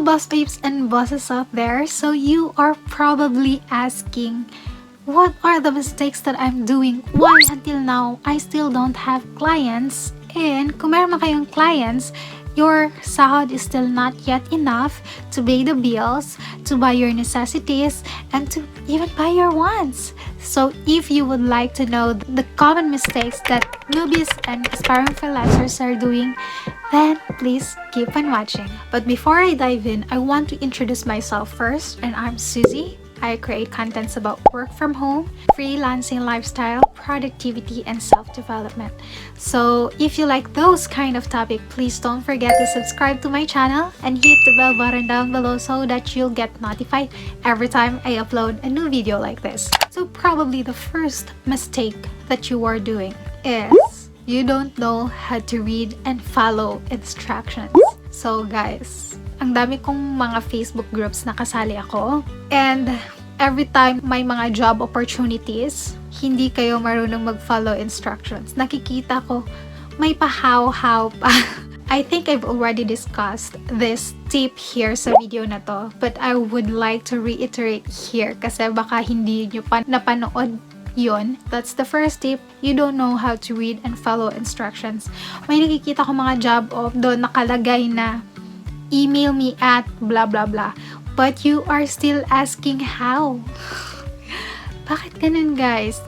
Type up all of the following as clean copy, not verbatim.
boss babes and bosses out there. So you are probably asking, what are the mistakes that I'm doing? Why until now I still don't have clients? And kung meron man kayong clients, your sahod is still not yet enough to pay the bills, to buy your necessities, and to even buy your wants. So if you would like to know the common mistakes that newbies and aspiring freelancers are doing, then please keep on watching. But before I dive in, I want to introduce myself first, and I'm Susie. I create contents about work from home, freelancing lifestyle, productivity, and self-development. So if you like those kind of topic, please don't forget to subscribe to my channel and hit the bell button down below so that you'll get notified every time I upload a new video like this. So probably the first mistake that you are doing is you don't know how to read and follow instructions. So guys, ang dami kong mga Facebook groups na kasali ako, and every time may mga job opportunities, hindi kayo marunong mag-follow instructions. Nakikita ko, may pahaw-haw pa. I think I've already discussed this tip here sa video na to, but I would like to reiterate here kasi baka hindi nyo pa napanood yun. That's the first tip. You don't know how to read and follow instructions. May nakikita ko mga job doon nakalagay na email me at blah blah blah, but you are still asking how. Bakit ganun, guys?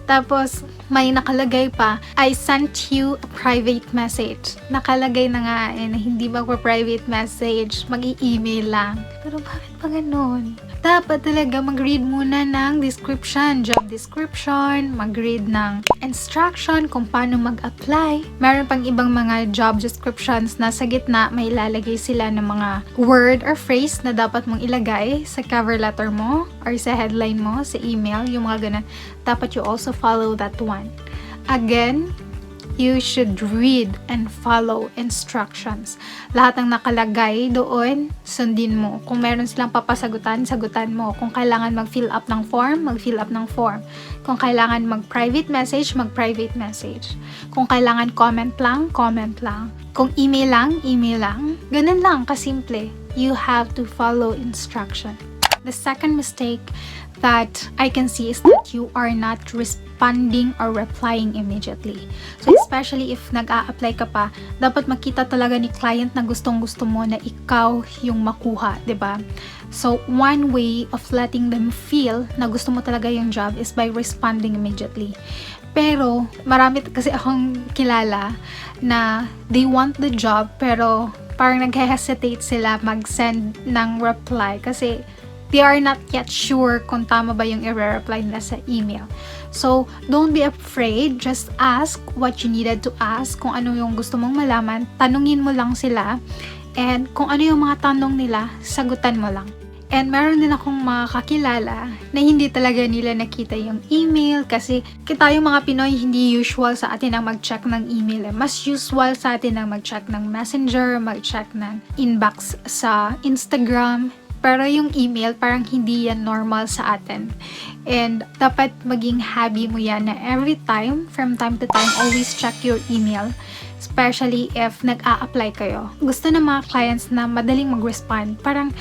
Tapos may nakalagay pa, I sent you a private message. Nakalagay na nga na hindi magpa-private message, mag-i-email lang. Pero bakit pa ganun? Dapat talaga mag-read muna ng description, job description, mag-read ng instruction kung paano mag-apply. Meron pang ibang mga job descriptions na sa gitna may ilalagay sila ng mga word or phrase na dapat mong ilagay sa cover letter mo or sa headline mo, sa email, yung mga ganun. Dapat you also follow that one. Again, you should read and follow instructions. Lahat ng nakalagay doon, sundin mo. Kung meron silang papasagutan, sagutan mo. Kung kailangan mag-fill up ng form, mag-fill up ng form. Kung kailangan mag-private message, mag-private message. Kung kailangan comment lang, comment lang. Kung email lang, email lang. Ganun lang, kasimple. You have to follow instruction. The second mistake that I can see is that you are not responding or replying immediately. So especially if nag-a-apply ka pa, dapat makita talaga ni client na gustong-gusto mo na ikaw yung makuha, 'di ba? So one way of letting them feel na gusto mo talaga yung job is by responding immediately. Pero marami kasi akong kilala na they want the job pero parang nag-hesitate sila mag-send ng reply kasi they are not yet sure kung tama ba yung i-reply nila sa email. So, don't be afraid. Just ask what you needed to ask. Kung ano yung gusto mong malaman, tanungin mo lang sila. And kung ano yung mga tanong nila, sagutan mo lang. And meron din akong mga kakilala na hindi talaga nila nakita yung email kasi kita yung mga Pinoy hindi usual sa atin ang mag-check ng email. Mas usual sa atin ang mag-check ng messenger, mag-check ng inbox sa Instagram. Pero yung email, parang hindi yan normal sa atin. And dapat maging hobby mo yan na every time, from time to time, always check your email. Especially if nag-a-apply kayo. Gusto ng mga clients na madaling mag-respond. Parang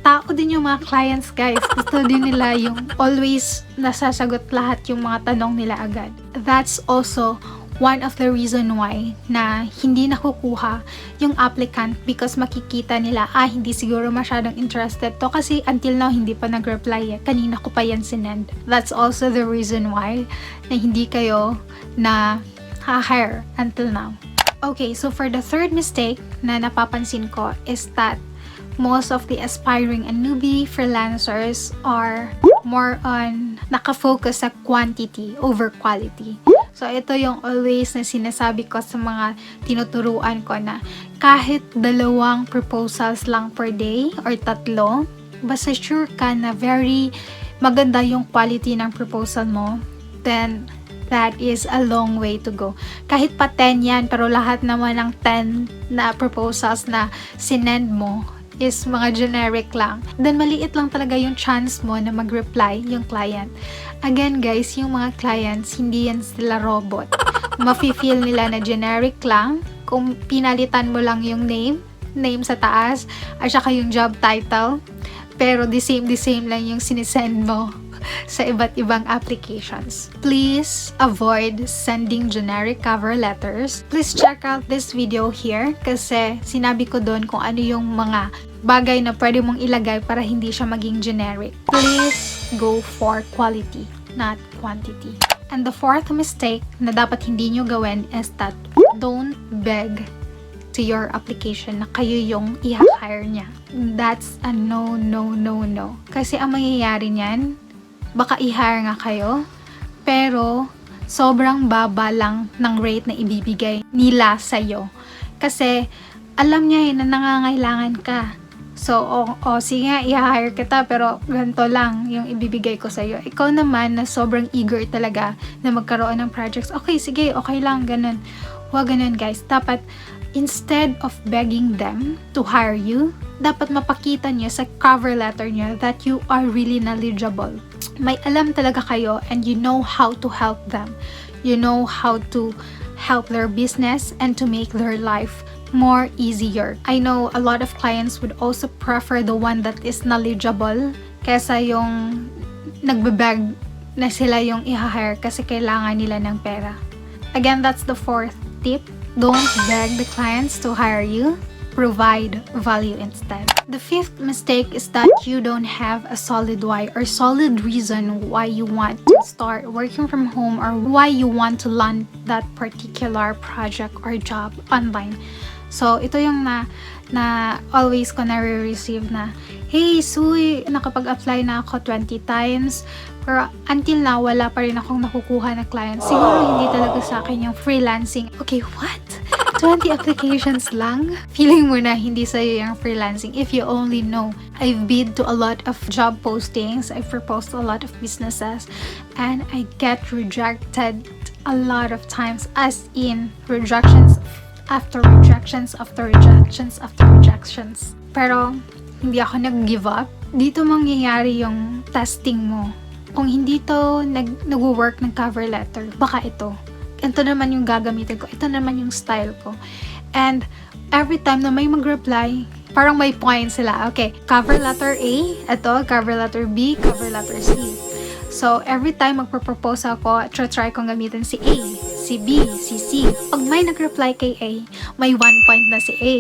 tao din yung mga clients, guys. Gusto din nila yung always nasasagot lahat yung mga tanong nila agad. That's also one of the reason why na hindi nakukuha yung applicant because makikita nila, hindi siguro masyadong interested to kasi until now hindi pa nag-reply kanina ko pa yan sinend. That's also the reason why na hindi kayo na hire until now. Okay, so for the third mistake na napapansin ko is that most of the aspiring and newbie freelancers are more on nakafocus sa quantity over quality. So, ito yung always na sinasabi ko sa mga tinuturuan ko na kahit 2 proposals lang per day or 3, basta sure ka na very maganda yung quality ng proposal mo, then that is a long way to go. Kahit pa 10 yan, pero lahat naman ng 10 na proposals na sinend mo is mga generic lang, then maliit lang talaga yung chance mo na mag-reply yung client. Again guys, yung mga clients, hindi yan sila robot. Mafe-feel nila na generic lang. Kung pinalitan mo lang yung name, name sa taas at saka yung job title. Pero the same lang yung sinisend mo sa iba't ibang applications. Please avoid sending generic cover letters. Please check out this video here kasi sinabi ko doon kung ano yung mga bagay na pwede mong ilagay para hindi siya maging generic. Please go for quality, not quantity. And the fourth mistake na dapat hindi nyo gawin is that don't beg to your application na kayo yung i-hire niya. That's a no. Kasi ang mangyayari niyan, baka i-hire nga kayo, pero sobrang baba lang ng rate na ibibigay nila sa'yo. Kasi alam niya na nangangailangan ka. So, sige nga, i-hire kita, pero ganito lang yung ibibigay ko sa'yo. Ikaw naman na sobrang eager talaga na magkaroon ng projects. Okay, sige, okay lang, ganun. Huwag ganun, guys. Dapat, instead of begging them to hire you, dapat mapakita niyo sa cover letter niyo that you are really knowledgeable. May alam talaga kayo and you know how to help them. You know how to help their business and to make their life more easier. I know a lot of clients would also prefer the one that is knowledgeable kesa yung nagbebeg na sila yung i-hire kasi kailangan nila ng pera. Again, that's the fourth tip. Don't beg the clients to hire you. Provide value instead. The fifth mistake is that you don't have a solid why or solid reason why you want to start working from home or why you want to land that particular project or job online. So, ito yung na always ko na-receive na, hey, Suy, nakapag-apply na ako 20 times, pero until now, wala pa rin akong nakukuha na client. Siguro hindi talaga sa akin yung freelancing. Okay, what? 20 applications lang? Feeling mo na hindi sa'yo yung freelancing. If you only know, I've bid to a lot of job postings, I've proposed to a lot of businesses, and I get rejected a lot of times, as in rejections after rejections after rejections after rejections. Pero hindi ako nag-give up. Dito mangyayari yung testing mo. Kung hindi to nag-work ng cover letter, baka ito. Ito naman yung gagamitin ko. Ito naman yung style ko. And every time na may mag-reply, parang may point sila. Okay, cover letter A, ito, cover letter B, cover letter C. So, every time magpropose ako, try kong gamitin si A, si B, si C. Pag may nag-reply kay A, may 1 point na si A.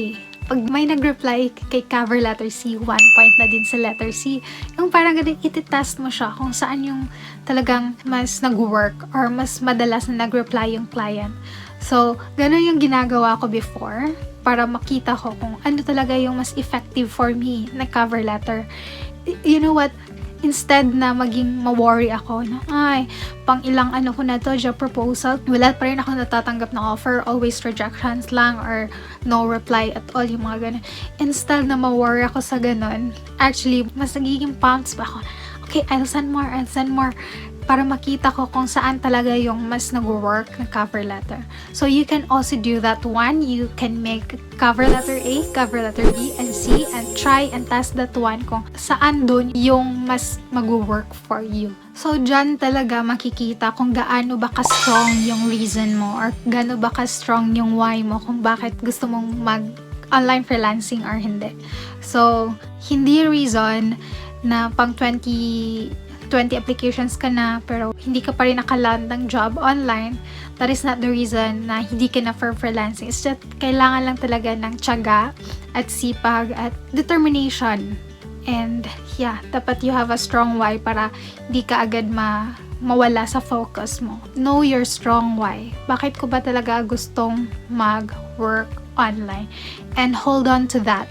Pag may nag-reply kay cover letter C, 1 point na din sa letter C. Yung parang ganun, iti-test mo siya kung saan yung talagang mas nag-work or mas madalas na nag-reply yung client. So, ganun yung ginagawa ko before para makita ko kung ano talaga yung mas effective for me na cover letter. You know what? Instead na maging ma-worry ako na, ay, pang ilang ano ko na to, job proposal, wala pa rin ako natatanggap na offer, always rejections lang, or no reply at all, yung mga ganun. Instead na ma-worry ako sa ganun, actually, mas nagiging pumped pa ako. Okay, I'll send more, para makita ko kung saan talaga yung mas nag-work na cover letter. So, you can also do that one. You can make cover letter A, cover letter B, and C, and try and test that one kung saan dun yung mas mag-work for you. So, dyan talaga makikita kung gaano ba ka-strong yung reason mo or gaano ba ka-strong yung why mo kung bakit gusto mong mag-online freelancing or hindi. So, hindi reason na pang 20 applications ka na pero hindi ka pa rin nakaland ng job online. That is not the reason na hindi ka na for freelancing. It's just kailangan lang talaga ng tiyaga at sipag at determination. And yeah, dapat you have a strong why para hindi ka agad mawala sa focus mo. Know your strong why. Bakit ko ba talaga gustong mag-work online? And hold on to that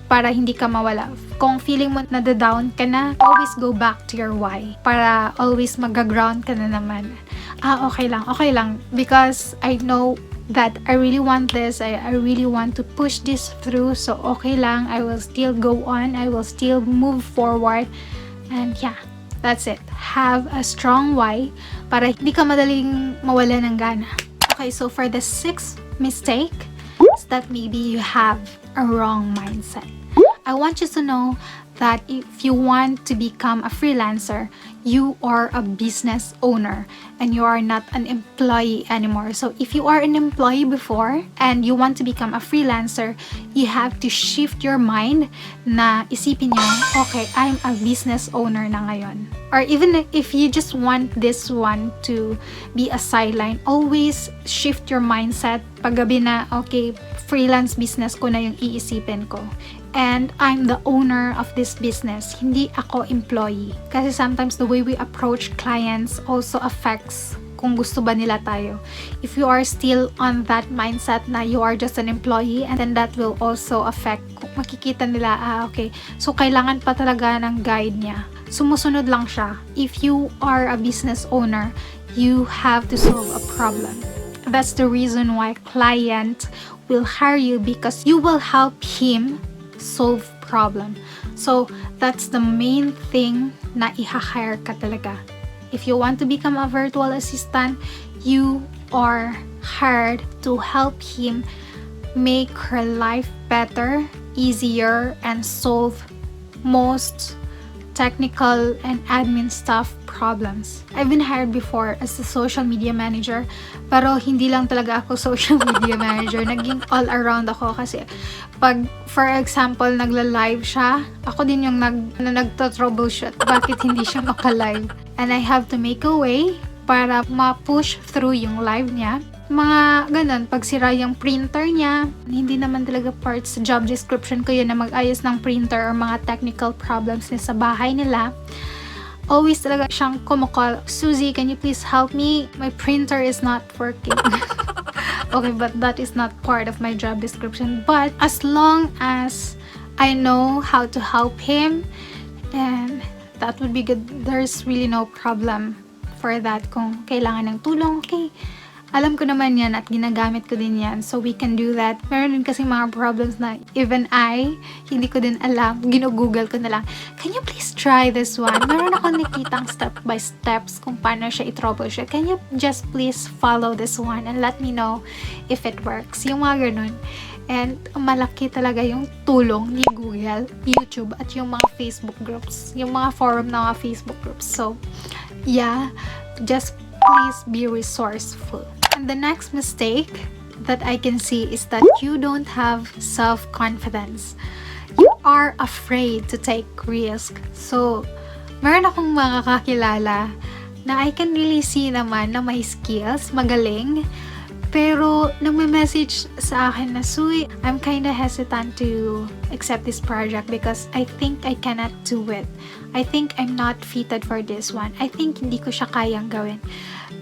para hindi ka mawala. Kung feeling mo nada-down ka na, always go back to your why. Para always mag-ground ka na naman. Okay lang. Because I know that I really want this. I really want to push this through. So, okay lang. I will still go on. I will still move forward. And yeah, that's it. Have a strong why para hindi ka madaling mawala ng gana. Okay, so for the sixth mistake is that maybe you have a wrong mindset. I want you to know that if you want to become a freelancer, you are a business owner and you are not an employee anymore. So if you are an employee before and you want to become a freelancer, you have to shift your mind na isipin nyo, okay, I'm a business owner na ngayon. Or even if you just want this one to be a sideline, always shift your mindset. Paggabi na, okay, freelance business ko na yung iisipin ko. And I'm the owner of this business. Hindi ako employee. Kasi sometimes the way we approach clients also affects kung gusto ba nila tayo. If you are still on that mindset na you are just an employee, and then that will also affect kung makikita nila, okay, so kailangan pa talaga ng guide niya. Sumusunod lang siya. If you are a business owner, you have to solve a problem. That's the reason why client will hire you, because you will help him solve problem. So that's the main thing na i-hire ka talaga. If you want to become a virtual assistant, you are hired to help him make her life better, easier, and solve most technical and admin stuff problems. I've been hired before as a social media manager, pero hindi lang talaga ako social media manager. Naging all around ako kasi pag, for example, nagla-live siya, ako din yung nagto-troubleshoot. Bakit hindi siya maka-live? And I have to make a way para ma-push through yung live niya. Mga ganun, pag sira yung printer niya, hindi naman talaga part sa job description ko yun na mag-ayos ng printer or mga technical problems niya sa bahay nila. Always talaga siyang kumukol, Suzy, can you please help me? My printer is not working. Okay, but that is not part of my job description. But as long as I know how to help him, and that would be good. There's really no problem for that. Kung kailangan ng tulong, okay, alam ko naman yan at ginagamit ko din yan. So we can do that. Meron din kasi mga problems na even I, hindi ko din alam. Gino-google ko na lang, can you please try this one? Meron akong nakitang step by steps kung paano siya i-troubleshoot. Can you just please follow this one and let me know if it works? Yung mga ganun. And malaki talaga yung tulong ni Google, YouTube, at yung mga Facebook groups. Yung mga forum na mga Facebook groups. So, yeah, just please be resourceful. And the next mistake that I can see is that you don't have self-confidence. You are afraid to take risk. So, meron akong mga kakilala na I can really see naman na may skills, magaling, pero nagme-message sa akin na, Suy, I'm kinda hesitant to accept this project because I think I cannot do it. I think I'm not fitted for this one. I think hindi ko siya kayang gawin.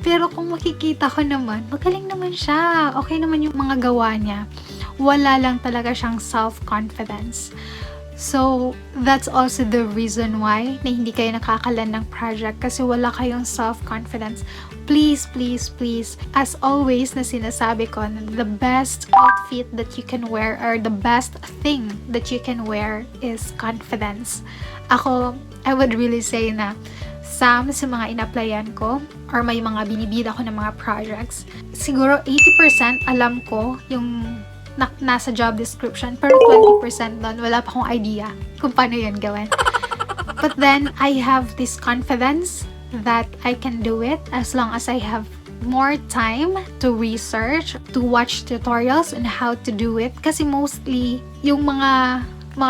Pero kung makikita ko naman, magaling naman siya. Okay naman yung mga gawa niya. Wala lang talaga siyang self-confidence. So, that's also the reason why na hindi kayo nakakalan ng project kasi wala kayong self-confidence. Please, please, please, as always na sinasabi ko, the best outfit that you can wear or the best thing that you can wear is confidence. Ako, I would really say na sa mga in-applyan ko or may mga binibida ko ng mga projects, siguro 80% alam ko yung nasa job description, pero 20% doon wala pa akong idea kung paano yun gawin. But then I have this confidence that I can do it as long as I have more time to research, to watch tutorials on how to do it, kasi mostly yung mga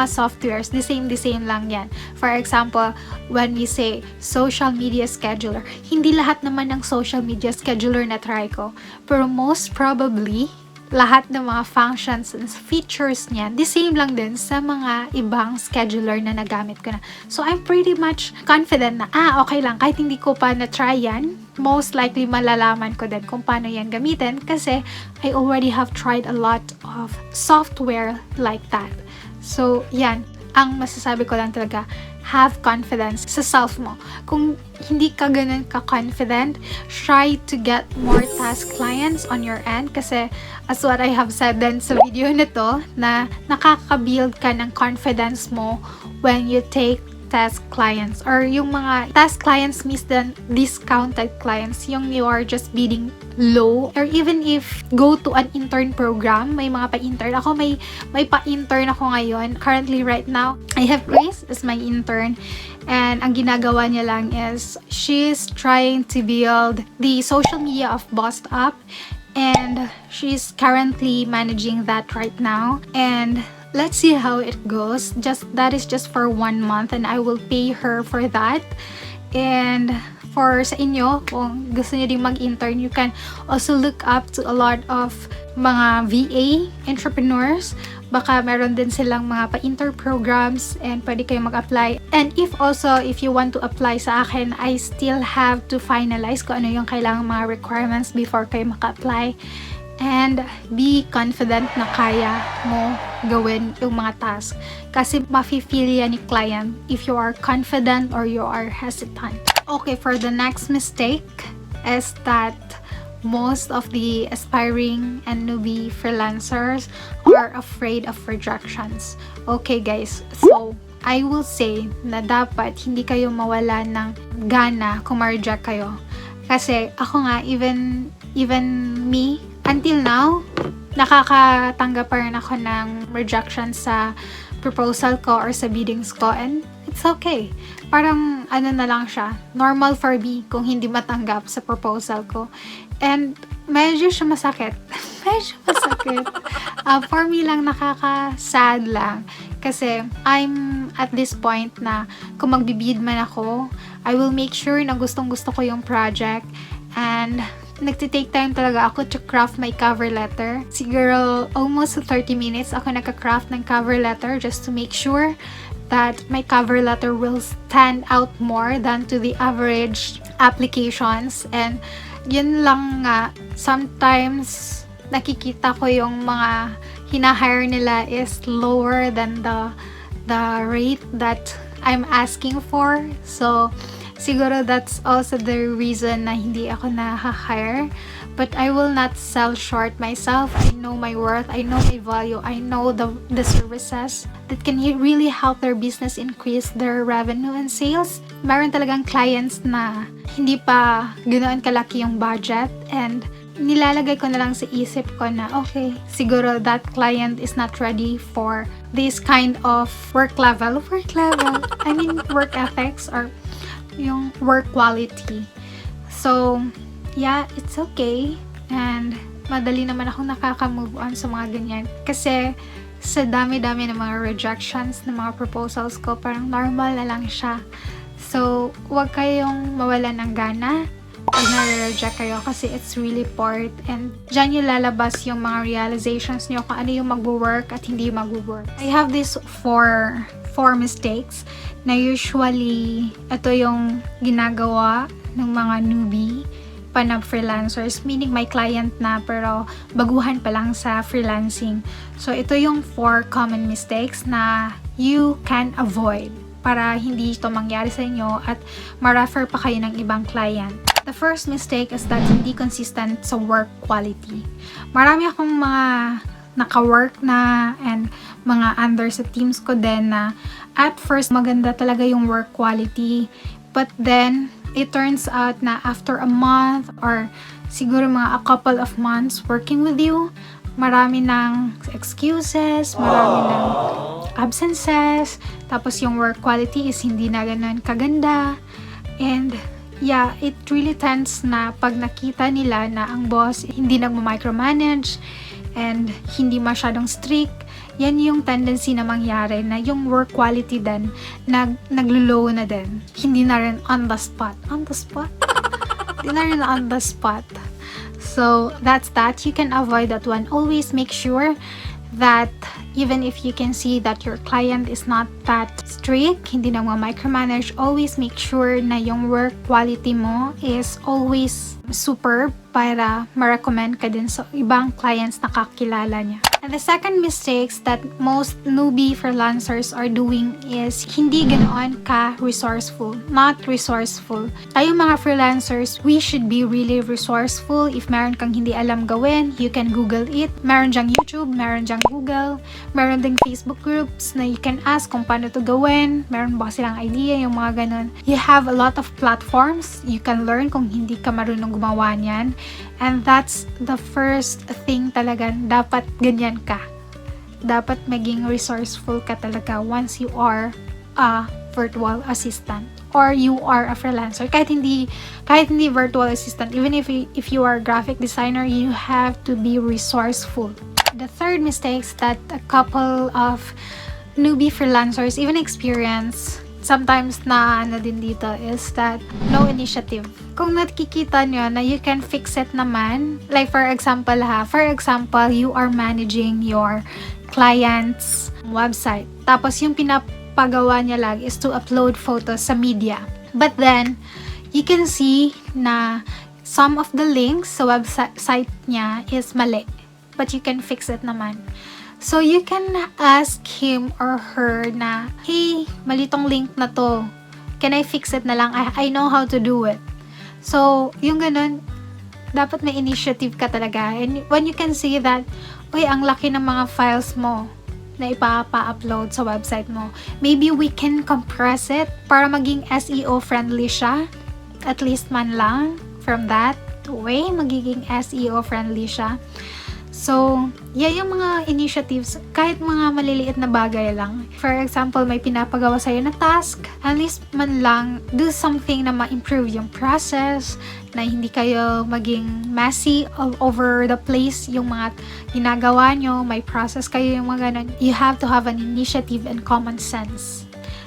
softwares, the same lang yan. For example, when we say social media scheduler, hindi lahat naman ng social media scheduler na try ko. Pero most probably, lahat ng mga functions and features niya, the same lang din sa mga ibang scheduler na nagamit ko na. So, I'm pretty much confident na, okay lang, kahit hindi ko pa na-try yan, most likely malalaman ko din kung paano yan gamitin kasi I already have tried a lot of software like that. So, yan. Ang masasabi ko lang talaga, have confidence sa self mo. Kung hindi ka ganun ka-confident, try to get more task clients on your end kasi as what I have said din sa video na to, na nakaka-build ka ng confidence mo when you take test clients or yung mga test clients means the discounted clients, yung you are just bidding low, or even if go to an intern program, may mga pa-intern ako, may pa-intern ako ngayon currently right now. I have Grace as my intern, and ang ginagawa niya lang is she's trying to build the social media of BossedUp, and she's currently managing that right now, and let's see how it goes. That is just for 1 month, and I will pay her for that. And for sa inyo, kung gusto niyo din mag-intern, you can also look up to a lot of mga VA entrepreneurs. Baka meron din silang mga pa-intern programs and pwede kayo mag-apply. And if you want to apply sa akin, I still have to finalize kung ano yung kailangang mga requirements before kayo maka-apply. And be confident na kaya mo gawin yung mga task. Kasi mafe-feel yan ni client if you are confident or you are hesitant. Okay, for the next mistake is that most of the aspiring and newbie freelancers are afraid of rejections. Okay guys, so I will say na dapat hindi kayo mawala ng gana kung ma-reject kayo. Kasi ako nga, even me, until now, nakakatanggap pa rin ako ng rejection sa proposal ko or sa biddings ko, and it's okay. Parang ano na lang siya, normal for me kung hindi matanggap sa proposal ko. And medyo siya masakit. Medyo masakit. For me lang, nakaka-sad lang. Kasi I'm at this point na kung magbibid man ako, I will make sure na gustong-gusto ko yung project, and nagtitake time talaga ako to craft my cover letter. Siguro almost 30 minutes ako nagka-craft ng cover letter just to make sure that my cover letter will stand out more than to the average applications. And yun lang nga, sometimes nakikita ko yung mga hina-hire nila is lower than the rate that I'm asking for. So siguro that's also the reason na hindi ako na-hire. But I will not sell short myself. I know my worth. I know my value. I know the services that can really help their business increase their revenue and sales. Meron talagang clients na hindi pa ganoon kalaki yung budget, and nilalagay ko na lang sa isip ko na okay, siguro that client is not ready for this kind of work level. I mean work ethics or yung work quality. So yeah, it's okay, and madali naman akong nakaka-move on sa mga ganyan, kasi sa dami-dami ng mga rejections ng mga proposals ko, parang normal na lang siya. So huwag kayong mawalan ng gana pag na-reject kayo, kasi it's really part, and dyan yung lalabas yung mga realizations nyo kung ano yung mag-work at hindi mag-work. I have this four mistakes na usually ito yung ginagawa ng mga newbie pa na freelancers, meaning may client na pero baguhan pa lang sa freelancing. So ito yung 4 common mistakes na you can avoid para hindi ito mangyari sa inyo at ma-refer pa kayo ng ibang client. The first mistake is that hindi consistent sa work quality. Marami akong mga naka-work na and mga under sa teams ko din na at first maganda talaga yung work quality, but then it turns out na after a month or siguro mga a couple of months working with you, marami ng excuses, marami ng absences, tapos yung work quality is hindi na ganun kaganda. And yeah, it really tends na pag nakita nila na ang boss hindi nagma-micromanage and hindi masyadong strict, yan yung tendency na mangyari na yung work quality din naglo-low na din. Hindi na rin on the spot. Hindi na rin on the spot. So that's that. You can avoid that one. Always make sure that even if you can see that your client is not that strict, hindi na micromanage, always make sure na yung work quality mo is always superb para ma-recommend ka din sa ibang clients na kakilala niya. And the second mistakes that most newbie freelancers are doing is hindi ganoon ka-resourceful. Not resourceful. Tayong mga freelancers, we should be really resourceful. If meron kang hindi alam gawin, you can Google it. Meron dyang YouTube, meron dyang Google, meron ding Facebook groups na you can ask kung paano to gawin. Meron ba silang idea, yung mga ganon. You have a lot of platforms. You can learn kung hindi ka marunong gumawa niyan. And that's the first thing talaga, dapat ganyan ka. Dapat maging resourceful ka talaga once you are a virtual assistant or you are a freelancer. Kahit hindi virtual assistant, even if you are a graphic designer, you have to be resourceful. The third mistakes that a couple of newbie freelancers even experience sometimes na ano din dito is that no initiative. Kung nakikita nyo na you can fix it naman, like for example you are managing your client's website. Tapos yung pinapagawa niya lang is to upload photos sa media. But then, you can see na some of the links sa website niya is mali. But you can fix it naman. So, you can ask him or her na, hey, mali tong link na to. Can I fix it na lang? I know how to do it. So, yung ganun, dapat may initiative ka talaga. And when you can see that, uy, ang laki ng mga files mo na ipapa-upload sa website mo, maybe we can compress it para maging SEO friendly siya. At least man lang from that way, magiging SEO friendly siya. So, yung mga initiatives, kahit mga maliliit na bagay lang. For example, may pinapagawa sa'yo na task, at least man lang, do something na ma-improve yung process, na hindi kayo maging messy all over the place yung mga ginagawa nyo, may process kayo yung mga ganun. You have to have an initiative and common sense.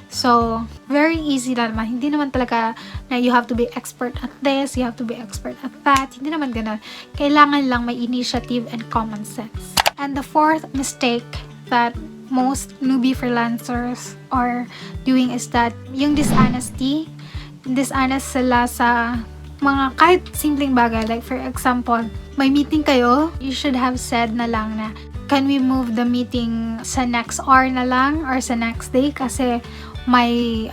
So, very easy lang naman. Hindi naman talaga na you have to be expert at this, you have to be expert at that. Hindi naman ganun. Kailangan lang may initiative and common sense. And the fourth mistake that most newbie freelancers are doing is that yung dishonesty. Dishonest sila sa mga kahit simpleng bagay. Like for example, may meeting kayo, you should have said na lang na, can we move the meeting sa next hour na lang or sa next day kasi may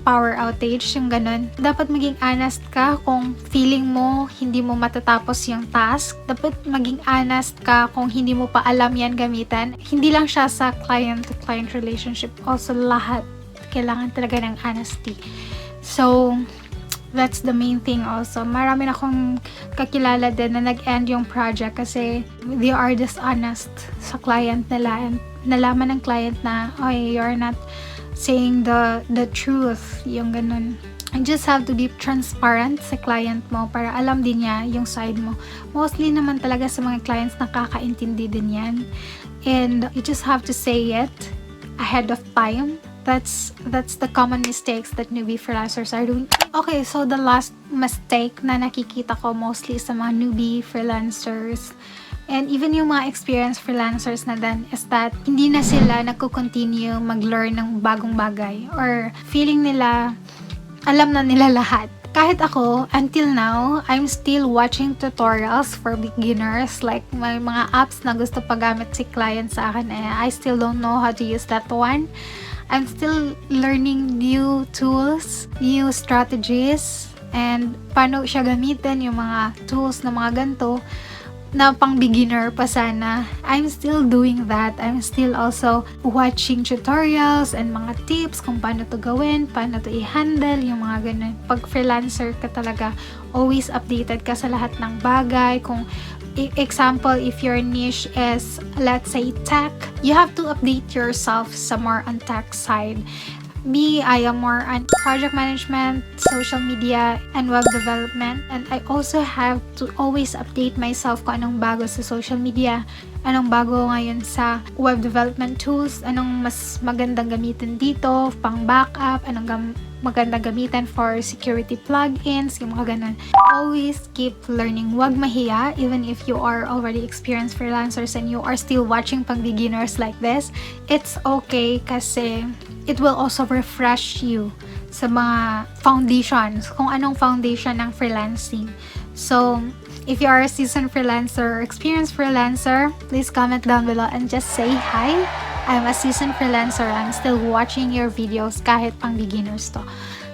power outage, yung ganun. Dapat maging honest ka kung feeling mo hindi mo matatapos yung task. Dapat maging honest ka kung hindi mo pa alam yan gamitan. Hindi lang siya sa client-to-client relationship. Also, lahat. Kailangan talaga ng honesty. So, that's the main thing also. Marami na akong kakilala din na nag-end yung project kasi they are dishonest sa client nila and nalaman ng client na, okay, you're not saying the truth, yung ganun. You just have to be transparent sa client mo para alam din niya yung side mo. Mostly naman talaga sa mga clients nakakaintindi din yan. And you just have to say it ahead of time. That's the common mistakes that newbie freelancers are doing. Okay, so the last mistake na nakikita ko mostly sa mga newbie freelancers and even yung mga experienced freelancers na din is that hindi na sila nagko-continue mag-learn ng bagong bagay or feeling nila alam na nila lahat. Kahit ako, until now, I'm still watching tutorials for beginners. Like, may mga apps na gusto pagamit si client sa akin I still don't know how to use that one. I'm still learning new tools, new strategies, and paano siya gamitin, yung mga tools na mga ganito na pang beginner pa sana. I'm still doing that. I'm still also watching tutorials and mga tips kung paano to gawin, paano to i-handle, yung mga ganun. Pag freelancer ka talaga, always updated ka sa lahat ng bagay. Kung example, if your niche is, let's say, tech, you have to update yourself sa more on tech side. Me, I am more on project management, social media, and web development. And I also have to always update myself kung anong bago sa social media, anong bago ngayon sa web development tools, anong mas magandang gamitin dito, pang backup, anong magandang gamitin for security plugins, yung mga ganun. Always keep learning. Huwag mahiya, even if you are already experienced freelancers and you are still watching pang beginners like this, it's okay kasi it will also refresh you sa mga foundations, kung anong foundation ng freelancing. So, If you are a seasoned freelancer or experienced freelancer, please comment down below and just say hi. I'm a seasoned freelancer. I'm still watching your videos kahit pang beginners to.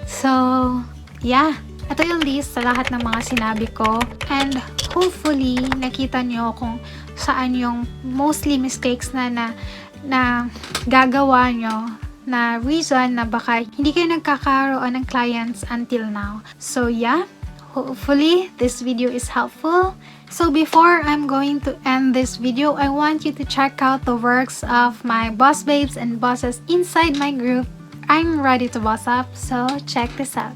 So, yeah. Ito yung list sa lahat ng mga sinabi ko. And hopefully, nakita nyo kung saan yung mostly mistakes na gagawa nyo na reason na baka hindi kayo nagkakaroon ng clients until now. So yeah, hopefully this video is helpful. So before I'm going to end this video, I want you to check out the works of my boss babes and bosses inside my group. I'm ready to boss up, so check this out.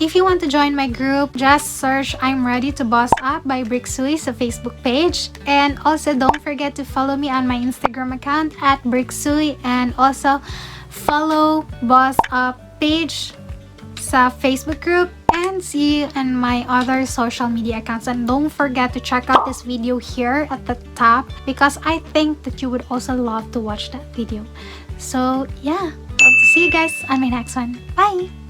If you want to join my group, just search I'm Ready to Boss Up by 𝗏𝗏 sa Facebook page. And also don't forget to follow me on my Instagram account at 𝗏𝗏 and also follow BossedUp page sa Facebook group and see you in my other social media accounts. And don't forget to check out this video here at the top because I think that you would also love to watch that video. So yeah, hope to see you guys on my next one. Bye!